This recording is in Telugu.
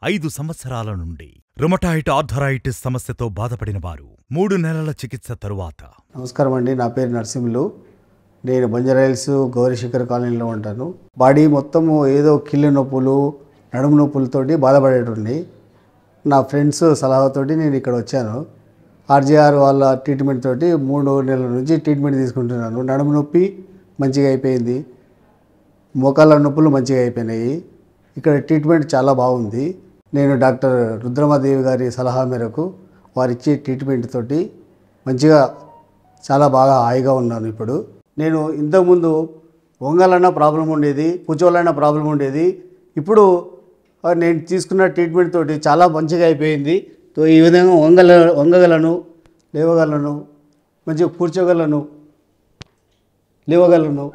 5 సంవత్సరాల నుండి రుమటాయిడ్ ఆర్థరైటిస్ సమస్యతో బాధపడిన వారు 3 నెలల చికిత్స తరువాత. నమస్కారం అండి, నా పేరు నరసింహులు. నేను బంజారాహిల్స్ గౌరీశంకర్ కాలనీలో ఉంటాను. బాడీ మొత్తము ఏదో కీళ్ళ నొప్పులు, నడుము నొప్పులతోటి బాధపడేటండి. నా ఫ్రెండ్స్ సలహాతోటి నేను ఇక్కడ వచ్చాను. ఆర్జీఆర్ వాళ్ళ ట్రీట్మెంట్ తోటి 3 నెలల నుంచి ట్రీట్మెంట్ తీసుకుంటున్నాను. నడుము నొప్పి మంచిగా అయిపోయింది, మోకాళ్ళ నొప్పులు మంచిగా అయిపోయినాయి. ఇక్కడ ట్రీట్మెంట్ చాలా బాగుంది. నేను డాక్టర్ రుద్రమాదేవి గారి సలహా మేరకు వారిచ్చే ట్రీట్మెంట్ తోటి మంచిగా చాలా బాగా హాయిగా ఉన్నాను. ఇప్పుడు నేను ఇంతకుముందు వంగాలన్న ప్రాబ్లం ఉండేది, కూర్చోవాలన్న ప్రాబ్లం ఉండేది. ఇప్పుడు నేను తీసుకున్న ట్రీట్మెంట్ తోటి చాలా మంచిగా అయిపోయింది. ఈ విధంగా వంగగలను, లేవగలను, మంచిగా కూర్చోగలను, లేవగలను.